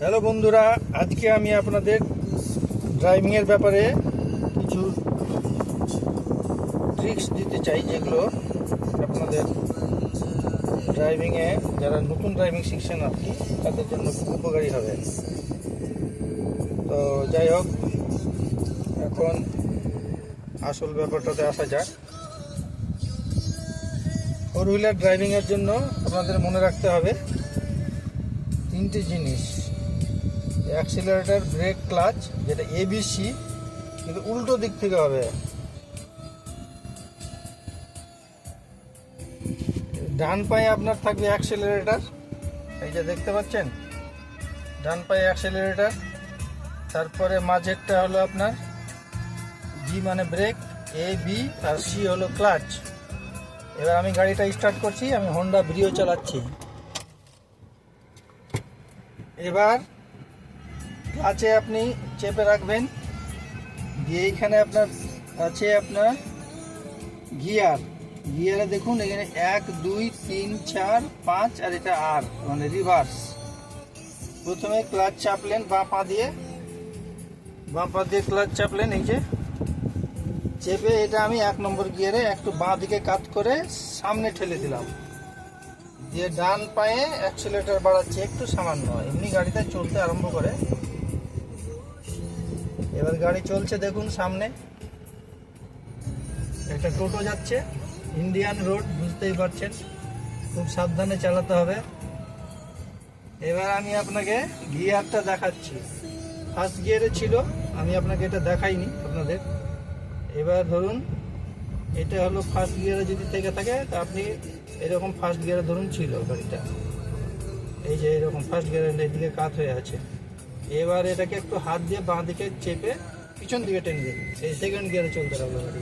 Hello বন্ধুরা, আজকে আমি আপনাদের ড্রাইভিংয়ের ব্যাপারে কিছু ট্রিক্স দিতে চাই, যেগুলো আপনাদের ড্রাইভিংয়ে যারা নতুন ড্রাইভিং শিখছেন আর কি, তাদের জন্য খুব উপকারী হবে। তো যাই হোক, এখন আসল ব্যাপারটাতে আসা যাক। ফোর হুইলার ড্রাইভিংয়ের জন্য আপনাদের মনে রাখতে হবে তিনটি জিনিস: অ্যাক্সিলারেটর, ব্রেক, ক্লাচ, যেটা ABC, কিন্তু উল্টো দিক থেকে হবে। ডান পায়ে আপনার থাকবে অ্যাক্সিলারেটর, এই যে দেখতে পাচ্ছেন, ডান পায়ে অ্যাক্সিলারেটর। তারপরে মাঝেরটা হলো আপনার G মানে ব্রেক, AB, আর C হলো ক্লাচ। এবার আমি গাড়িটা স্টার্ট করছি, আমি হোন্ডা ব্রিও চালাচ্ছি। এবার ক্লাচে আপনি চেপে রাখবেন, দিয়ে এইখানে আপনার আছে আপনার গিয়ারে দেখুন, এখানে 1 2 3 4 5 আর এটা R মানে রিভার্স। প্রথমে ক্লাচ চাপলেন বাঁ পা দিয়ে ক্লাচ চাপলেন, এই যে চেপে এটা আমি 1 নম্বর গিয়ারে একটু বাঁ দিকে কাত করে সামনে ঠেলে দিলাম, দিয়ে ডান পায়ে অ্যাক্সিলারেটর বাড়াচ্ছি একটু সামান্য, এমনি গাড়িটা চলতে আরম্ভ করে। এবার গাড়ি চলছে, দেখুন সামনে একটা টোটো যাচ্ছে, ইন্ডিয়ান রোড, বুঝতেই পারছেন, খুব সাবধানে চালাতে হবে। এবার আমি আপনাকে গিয়ারটা দেখাচ্ছি, ফার্স্ট গিয়ারে ছিল, আমি আপনাকে এটা দেখাইনি আপনাদের। এবার ধরুন এটা হলো ফার্স্ট গিয়ারে, যদি থেকে থাকে তা আপনি এরকম ফার্স্ট গিয়ারে ধরুন ছিল গাড়িটা, এই যে এরকম ফার্স্ট গিয়ারের দিকে কাত হয়ে আছে। এবার এটাকে একটু হাত দিয়ে বাঁ দিকে চেপে পিছন দিকে টেনে দিন, এই সেকেন্ড গিয়ারে চলতে লাগলো গাড়ি।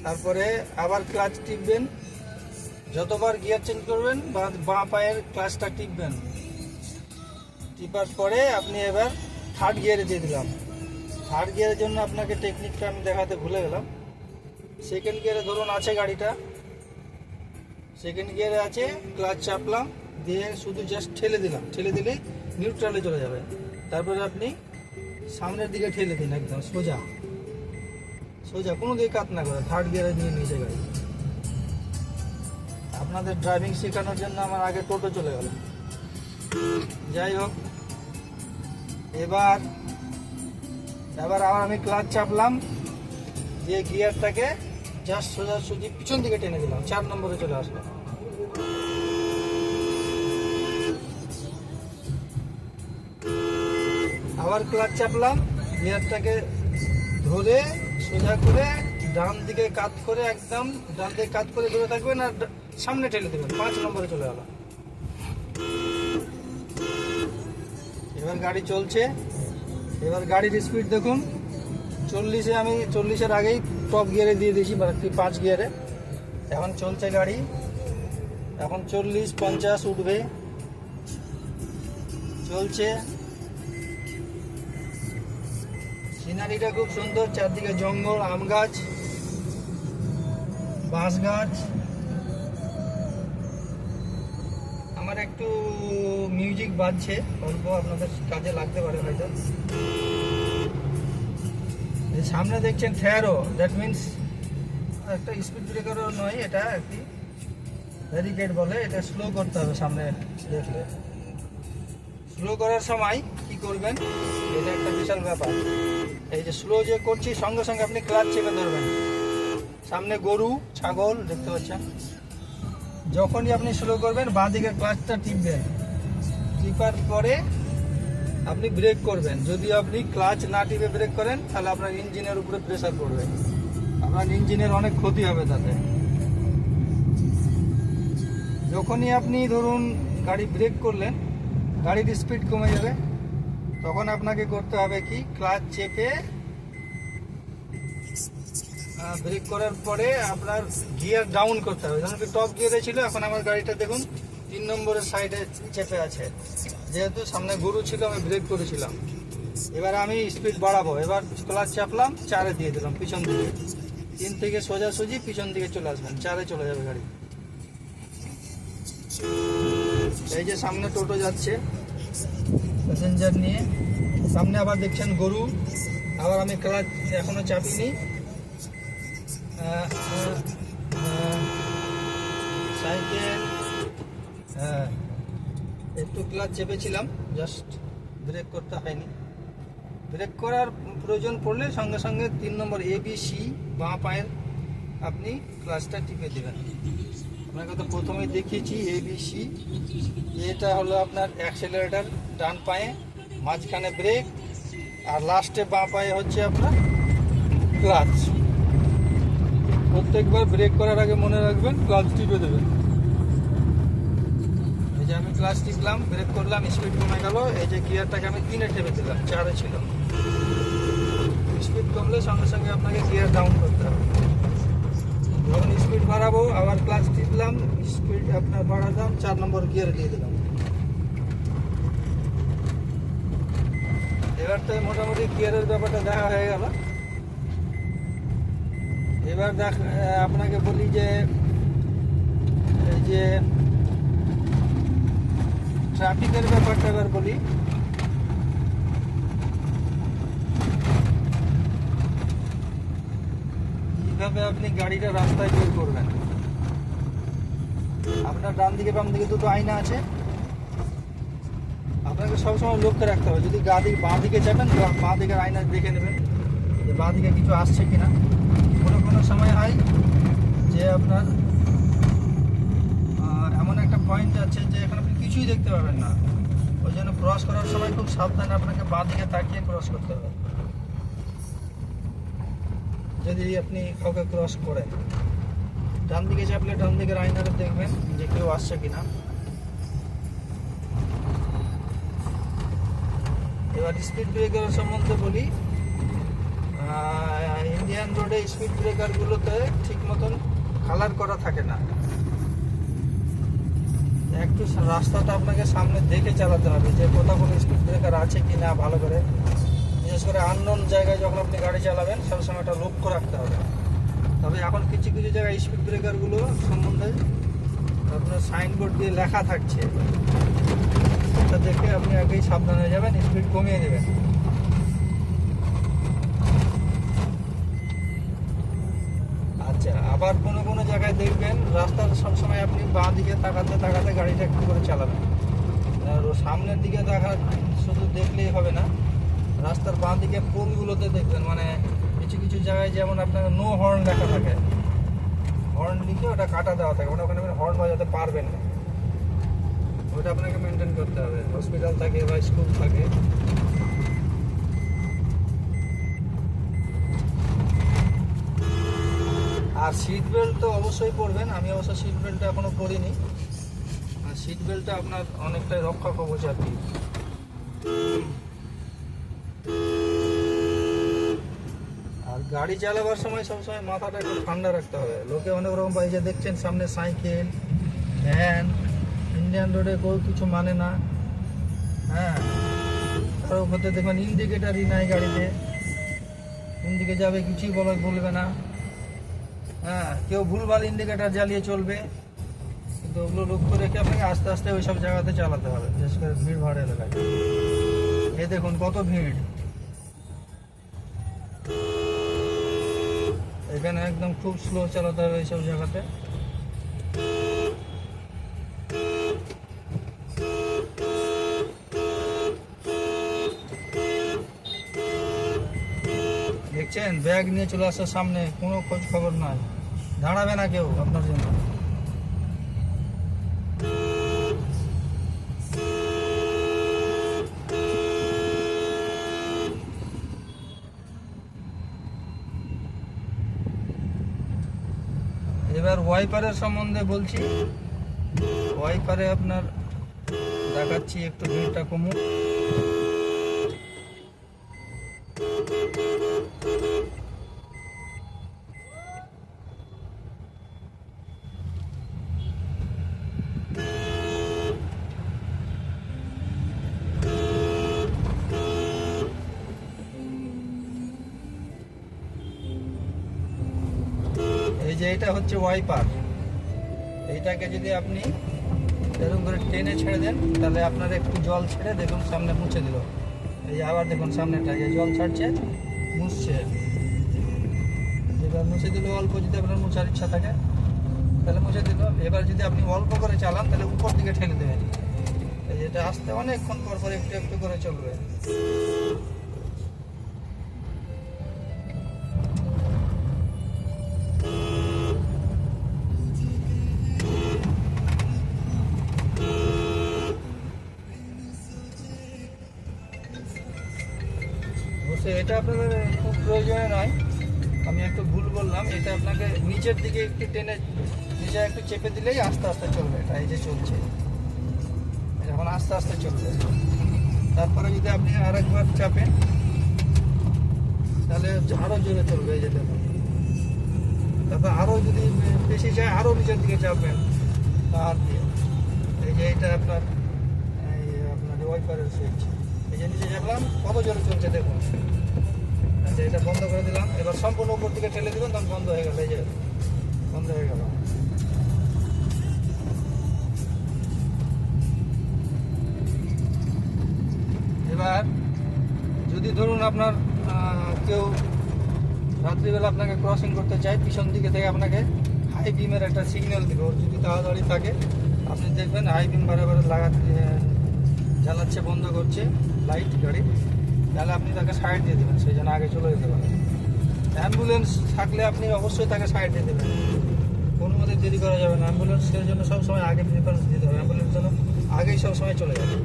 তারপরে আবার ক্লাচ টিপবেন, যতবার গিয়ার চেঞ্জ করবেন বাঁ পায়ের ক্লাচটা টিপবেন। টিপার পরে আপনি এবার থার্ড গিয়ারে দিয়ে দিলাম। থার্ড গিয়ারের জন্য আপনাকে টেকনিকটা আমি দেখাতে ভুলে গেলাম। সেকেন্ড গিয়ারে ধরুন আছে গাড়িটা, সেকেন্ড গিয়ারে আছে, ক্লাচ চাপলাম, দিয়ে শুধু জাস্ট ঠেলে দিলাম, ঠেলে দিলেই নিউট্রালে চলে যাবে। তারপরে আপনি সামনের দিকে ঠেলে দিন, একদম সোজা কোনো দিকে কাট না করে, থার্ড গিয়ারে নিয়ে নিয়েছে গাড়ি। আপনাদের ড্রাইভিং শেখানোর জন্য আমার আগে টোটো চলে গেল। যাই হোক, এবার আবার আমি ক্লাচ চাপলাম, দিয়ে গিয়ারটাকে জাস্ট সোজাসুজি পিছন দিকে টেনে দিলাম, 4 নম্বরে চলে আসলো। আবার ক্লাচ চাপলাম, গিয়ারটাকে ধরে সোজা করে ডান দিকে কাত করে, একদম ডান দিকে কাত করে ধরে থাকবেন আর সামনে ঠেলে দেবেন, 5 নম্বরে চলে গেল। এবার গাড়ি চলছে, এবার গাড়ির স্পিড দেখুন, 40-এ আমি 40-এর আগেই টপ গিয়ারে দিয়ে দিয়েছি, মানে 5 গিয়ারে। এখন চলছে গাড়ি, এখন 40-50 উঠবে, চলছে। সিনারিটা খুব সুন্দর, চারদিকে জঙ্গল, আম গাছ, বাঁশ গাছ। আমার একটু মিউজিক বাজছে অল্প, আপনাদের কাজে লাগতে পারে হয়তো। সামনে দেখছেন থ্যারো, দ্যাট মিনস একটা স্পিড ব্রেকারও নয়, এটা একটি ব্যারিকেড বলে, এটা স্লো করতে হবে। সামনে দেখলে স্লো করার সময় কি করবেন, এটা একটা বিশাল ব্যাপার। এই যে স্লো যে করছি, সঙ্গে সঙ্গে আপনি ক্লাচ চেপে ধরবেন। সামনে গরু, ছাগল দেখতে পাচ্ছেন, যখনই আপনি স্লো করবেন বাঁ দিকের ক্লাচটা টিপবেন, টিপার পরে আপনি ব্রেক করবেন। যদি আপনি ক্লাচ না টিপে ব্রেক করেন, তাহলে আপনার ইঞ্জিনের উপরে প্রেসার পড়বে, আপনার ইঞ্জিনের অনেক ক্ষতি হবে তাতে। যখনই আপনি ধরুন গাড়ি ব্রেক করলেন, গাড়ির স্পিড কমে যাবে, তখন আপনাকে করতে হবে কি, ক্লাচ চেপে ব্রেক করার পরে আপনার গিয়ার ডাউন করতে হবে। যেমন কি টপ গিয়ারে ছিল, এখন আমার গাড়িটা দেখুন 3 নম্বরের সাইডে চেপে আছে, যেহেতু সামনে গরু ছিল আমি ব্রেক করেছিলাম। এবার আমি স্পিড বাড়াবো, এবার ক্লাচ চাপলাম, 4-এ দিয়ে দিলাম পিছন দিকে, 3 থেকে সোজাসুজি পিছন দিকে চলে আসবেন, 4-এ চলে যাবে গাড়ি। এই যে সামনে টোটো যাচ্ছে প্যাসেঞ্জার নিয়ে, সামনে আবার দেখছেন গরু। আবার আমি ক্লাচ এখনো চাপিনি, সাইকেল, হ্যাঁ একটু ক্লাচ চেপেছিলাম, জাস্ট ব্রেক করতে হয়নি। ব্রেক করার প্রয়োজন পড়লে সঙ্গে সঙ্গে 3 নম্বর ABC বাঁ পায়ের আপনি ক্লাচটা টিপে দেবেন। আপনাকে তো প্রথমেই দেখিয়েছি ABC, এটা হলো আপনার অ্যাক্সেলারেটর ডান পায়ে, মাঝখানে ব্রেক, আর লাস্টে বাঁ পায়ে হচ্ছে আপনার ক্লাচ। প্রত্যেকবার ব্রেক করার আগে মনে রাখবেন ক্লাচ টিপে দেবেন। এই যে আমি ক্লাচ টিপলাম, ব্রেক করলাম, স্পিড কমে গেল। এই যে গিয়ারটাকে আমি 3-এ টেপে দিলাম, 4-এ ছিল। স্পিড কমলে সঙ্গে সঙ্গে আপনাকে গিয়ার ডাউন করতে হবে। যখন স্পিড বাড়াবো আবার ক্লাচ টিপলাম, স্পিড আপনার বাড়ালাম, 4 নম্বর গিয়ারে দিয়ে দিলাম। এবার তো মোটামুটি গিয়ারের ব্যাপারটা দেখা হয়ে গেল। এবার আপনাকে বলি যে এই যে ট্রাফিকের ব্যাপারটা এবার বলি। কিভাবে আপনি গাড়িটা রাস্তায় বের করবেন। আপনার ডান দিকে বাম দিকে দুটো আয়না আছে, আপনাকে সবসময় লক্ষ্য রাখতে হবে। যদি গাড়ি বাঁ দিকে যাবেন, বাঁ দিকের আয়না দেখে নেবেন যে বাঁ দিকে কিছু আসছে কিনা। কোনো সময় হয় যে আপনার এমন একটা পয়েন্ট আছে যে এখানে আপনি কিছুই দেখতে পাবেন না, ওই জন্য ক্রস করার সময় খুব সাবধানে আপনাকে বাঁ দিকে তাকিয়ে ক্রস করতে হবে। যদি আপনি কাউকে ক্রস করেন, ডান দিকে চাপলে ডান দিকের আয়নাটা দেখবেন যে কেউ আসছে কিনা। এবার স্পিড ব্রেকার সম্বন্ধে বলি। ইন্ডিয়ান রোডে স্পিড ব্রেকারগুলোতে ঠিক মতন কালার করা থাকে না। একটু রাস্তাটা আপনাকে সামনে দেখে চালাতে হবে যে কোথাও কোনো স্পিড ব্রেকার আছে কি না ভালো করে। বিশেষ করে আননোন জায়গায় যখন আপনি গাড়ি চালাবেন সবসময় একটা লক্ষ্য রাখতে হবে। তবে এখন কিছু কিছু জায়গায় স্পিড ব্রেকারগুলো সম্বন্ধে আপনার সাইনবোর্ড দিয়ে লেখা থাকছে, সেটা দেখে আপনি আগেই সাবধান হয়ে যাবেন, স্পিড কমিয়ে দেবেন। আচ্ছা, আবার কোনো কোনো জায়গায় দেখবেন রাস্তার সবসময় আপনি বাঁ দিকে তাকাতে তাকাতে গাড়িটা একটু করে চালাবেন। আর সামনের দিকে শুধু দেখলেই হবে না, রাস্তার বাঁ দিকে পোলগুলোতে দেখবেন। মানে কিছু কিছু জায়গায় যেমন আপনার নো হর্ন লেখা থাকে, হর্ন লিখে ওটা কাটা দেওয়া থাকে, ওটা ওখানে আপনি হর্ন বাজাতে পারবেন না। ওটা আপনাকে মেনটেন করতে হবে। হসপিটাল থাকে বা স্কুল থাকে। আর সিট বেল্ট তো অবশ্যই পরবেন। আমি অবশ্য সিট বেল্টটা এখনো পরিনি। আর সিট বেল্টটা আপনার অনেকটাই রক্ষা কবচ আর কি। আর গাড়ি চালাবার সময় সবসময় মাথাটা একটু ঠান্ডা রাখতে হবে। লোকে অনেক রকম পাই, যে দেখছেন সামনে সাইকেল, ভ্যান, ইন্ডিয়ান রোডে কেউ কিছু মানে না। হ্যাঁ, কারো মধ্যে দেখবেন ইন্ডিকেটারই নাই গাড়িতে, কোন দিকে যাবে কিছুই বলবে না। হ্যাঁ, কেউ ভুলভাল ইন্ডিকেটার জ্বালিয়ে চলবে। কিন্তু ওগুলো লক্ষ্য রেখে আপনাকে আস্তে আস্তে ওই সব জায়গাতে চালাতে হবে, বিশেষ করে ভিড় ভাড় এলাকায়। এই দেখুন কত ভিড়, এখানে একদম খুব স্লো চালাতে হবে এইসব জায়গাতে। দেখছেন ব্যাগ নিয়ে চলে আসার সামনে, কোনো খোঁজ খবর নয়, দাঁড়াবে না কেউ আপনার জন্য। এবার ওয়াইপারের সম্বন্ধে বলছি। ওয়াইপারে আপনার দেখাচ্ছি, একটু ভিড়টা কমুক। এই যে এটা হচ্ছে ওয়াইপার, এইটাকে যদি আপনি সেরকম করে টেনে ছেড়ে দেন, তাহলে আপনার একটু জল ছেড়ে দেখুন সামনে মুছে দিল। এই যে আবার দেখুন সামনেটা যে জল ছাড়ছে, মুছছে। এবার মুছে দিল অল্প, যদি আপনার মোছার ইচ্ছা থাকে তাহলে মুছে দিল। এবার যদি আপনি অল্প করে চালান তাহলে উপর দিকে ঠেলে দেবেন। এই যেটা আস্তে অনেকক্ষণ পর পর একটু একটু করে চলবে। অবশ্যই এটা আপনাদের খুব প্রয়োজনীয় নয়, আমি একটু ভুল বললাম। এটা আপনাকে নিচের দিকে একটু টেনে নিচে একটু চেপে দিলেই আস্তে আস্তে চলবে। এটা এই যে চলছে, এখন আস্তে আস্তে চলবে। তারপরে যদি আপনি আরেকবার চাপেন তাহলে আরও জোরে চলবে। এই যে দেখুন, তারপর আরও যদি বেশি যায় আরও নিচের দিকে চাপবেন তার দিয়ে। এই যে এটা আপনার ওয়াইপারের সুইচ। এই যে নিচে চাপলাম, কত জোরে চলছে দেখুন। আচ্ছা, এটা বন্ধ করে দিলাম। এবার সম্পূর্ণ উপর দিকে ঠেলে দিবেন, তখন বন্ধ হয়ে গেল। এই যে বন্ধ হয়ে গেল। এবার যদি ধরুন আপনার কেউ রাত্রিবেলা আপনাকে ক্রসিং করতে চায়, পিছন দিকে থেকে আপনাকে হাই বিমের একটা সিগন্যাল দিবে। ওর যদি তাড়াতাড়ি থাকে, আপনি দেখবেন হাই বিম বারে বারে জ্বালাচ্ছে, বন্ধ করছে লাইট গাড়ি, তাহলে আপনি তাকে সাইড দিয়ে দেবেন, সেই জন্য আগে চলে যেতে পারেন। অ্যাম্বুলেন্স থাকলে আপনি অবশ্যই তাকে সাইড দিয়ে দেবেন, কোনো মতে দেরি করা যাবে না। অ্যাম্বুলেন্সের জন্য সবসময় আগে প্রিফারেন্স দিতে হবে, অ্যাম্বুলেন্স যেন আগেই সবসময় চলে যাবে।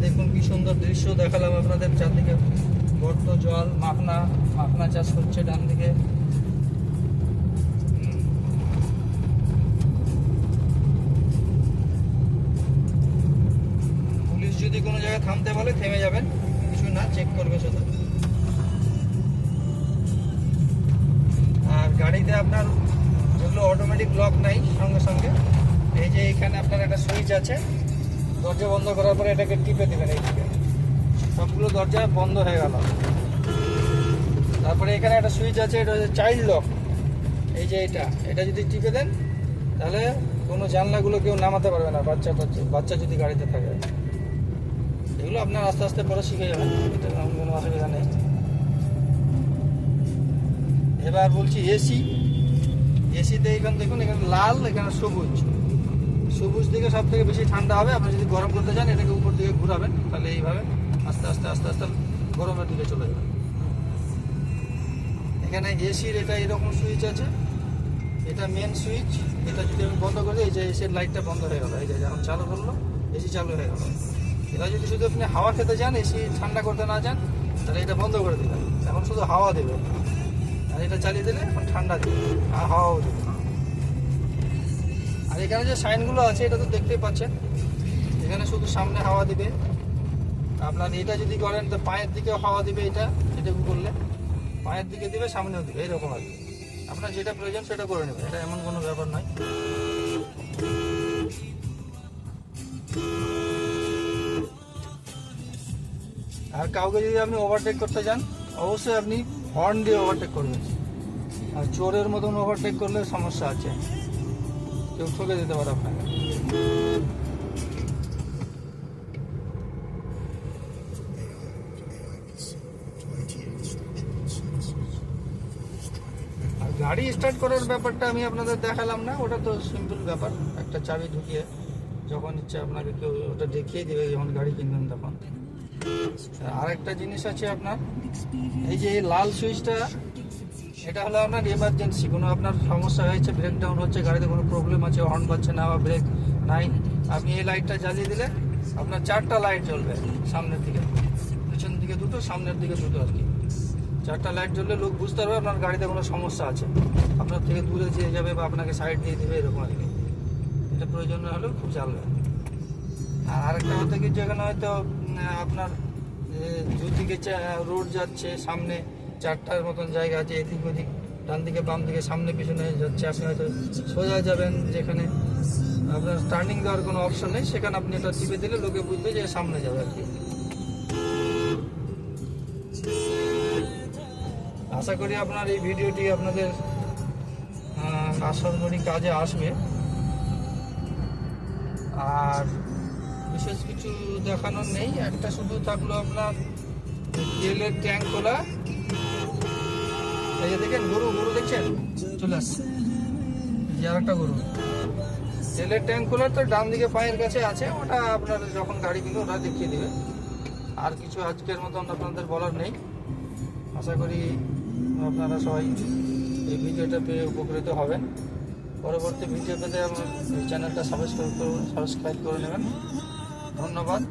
দেখুন কি সুন্দর দৃশ্য দেখালাম আপনাদের। চারদিকে গর্ত, জল, মাখনা চাষ হচ্ছে ডান দিকে। পুলিশ যদি কোনো জায়গায় থামতে বলে থেমে যাবেন, কিছু না, চেক করবে শুধু। আর গাড়িতে আপনার যেগুলো অটোমেটিক লক নাই, সঙ্গে সঙ্গে এই যে এখানে আপনার একটা সুইচ আছে, দরজা বন্ধ করার পরে এটাকে টিপে দেবেন। এই দিকে সবগুলো দরজা বন্ধ হয়ে গেল। তারপরে এখানে একটা সুইচ আছে, এটা হচ্ছে চাইল্ড লক। এই যে এটা যদি টিপে দেন তাহলে কোনো জানলাগুলো কেউ নামাতে পারবে না, বাচ্চা যদি গাড়িতে থাকে। এগুলো আপনার আস্তে আস্তে পরে শিখে যাবেন, এটা কোনো অসুবিধা নেই। এবার বলছি এসিতে এখানে দেখুন, এখানে লাল, এখানে সবুজ দিকে সব থেকে বেশি ঠান্ডা হবে। আপনি যদি গরম করতে চান এটাকে উপর দিকে ঘুরাবেন, তাহলে এইভাবে আস্তে আস্তে আস্তে আস্তে গরমের দিকে চলে যাবে। এখানে এসির এটা এরকম সুইচ আছে, এটা মেন সুইচ। এটা যদি আমি বন্ধ করে দিই, এই যে এসির লাইটটা বন্ধ হয়ে গেল। এই যে যখন চালু করলো, এসি চালু হয়ে গেল। এটা যদি শুধু আপনি হাওয়া খেতে চান, এসি ঠান্ডা করতে না চান, তাহলে এটা বন্ধ করে দিলেন, এখন শুধু হাওয়া দেবে। আর এটা চালিয়ে দিলে এখন ঠান্ডা দেবে আর হাওয়াও দেবে। আর এখানে যে সাইনগুলো আছে এটা তো দেখতেই পাচ্ছেন, এখানে শুধু সামনে হাওয়া দিবে। আপনার এটা যদি করেন তো পায়ের দিকেও হাওয়া দিবে। এটা করলে পায়ের দিকে দিবে, সামনেও দিবে, এরকম আর কি। আপনার যেটা প্রয়োজন সেটা করে নেবে, এটা এমন কোনো ব্যাপার নয়। আর কাউকে যদি আপনি ওভারটেক করতে চান, অবশ্যই আপনি হর্ন দিয়ে ওভারটেক করবেন। আর চোরের মতন ওভারটেক করলে সমস্যা আছে, কেউ ঠকে দিতে পারে আপনাকে। আর গাড়ি স্টার্ট করার ব্যাপারটা আমি আপনাদের দেখালাম না, ওটা তো সিম্পল ব্যাপার। একটা চাবি ঢুকিয়ে যখন ইচ্ছে আপনাকে কেউ ওটা দেখিয়ে দেবে, যখন গাড়ি কিনবেন তখন। আর একটা জিনিস আছে আপনার, এই যে লাল সুইচটা, এটা হলো আপনার এমার্জেন্সি। কোনো আপনার সমস্যা হয়েছে, ব্রেক ডাউন হচ্ছে, গাড়িতে কোনো প্রবলেম আছে, হর্ন পাচ্ছে না বা ব্রেক নাই, আপনি এই লাইটটা জ্বালিয়ে দিলে আপনার 4টা লাইট জ্বলবে। সামনের দিকে, পিছন দিকে 2টো, সামনের দিকে 2টো আর কি। 4টা লাইট জ্বললে লোক বুঝতে পারবে আপনার গাড়িতে কোনো সমস্যা আছে, আপনার থেকে দূরে যেয়ে যাবে বা আপনাকে সাইড দিয়ে দেবে, এরকম আর কি। এটা প্রয়োজন হলেও খুব জ্বালবে। আর আরেকটা হতে কি, যেখানে হয়তো আপনার দুদিকে রোড যাচ্ছে, সামনে 4টার মতন জায়গা আছে, এদিক ওদিক, ডান দিকে বাম দিকে, সামনে পিছনে যাচ্ছে, আপনি হয়তো সোজা যাবেন, যেখানে আপনার টার্নিং দেওয়ার কোনো অপশন নেই, সেখানে আপনি এটা টিপে দিলে লোকে বুঝবে যে সামনে যাবে আর কি। আশা করি আপনার এই ভিডিওটি আপনাদের আশা করি কাজে আসবে। আর বিশেষ কিছু দেখানোর নেই, একটা শুধু থাকলো আপনার তেলের ট্যাঙ্ক খোলা। এই যে দেখেন গরু গরু দেখছেন চলে আসছে, যে আর একটা গরু। তেলের ট্যাঙ্ক খোলার তো ডান দিকে পায়ের কাছে আছে, ওটা আপনার যখন গাড়ি কিনবে ওটা দেখিয়ে দেবে। আর কিছু আজকের মতন আপনাদের বলার নেই। আশা করি আপনারা সবাই এই ভিডিওটা পেয়ে উপকৃত হবেন। পরবর্তী ভিডিও পেতে আমার এই চ্যানেলটা সাবস্ক্রাইব করে নেবেন। ধন্যবাদ।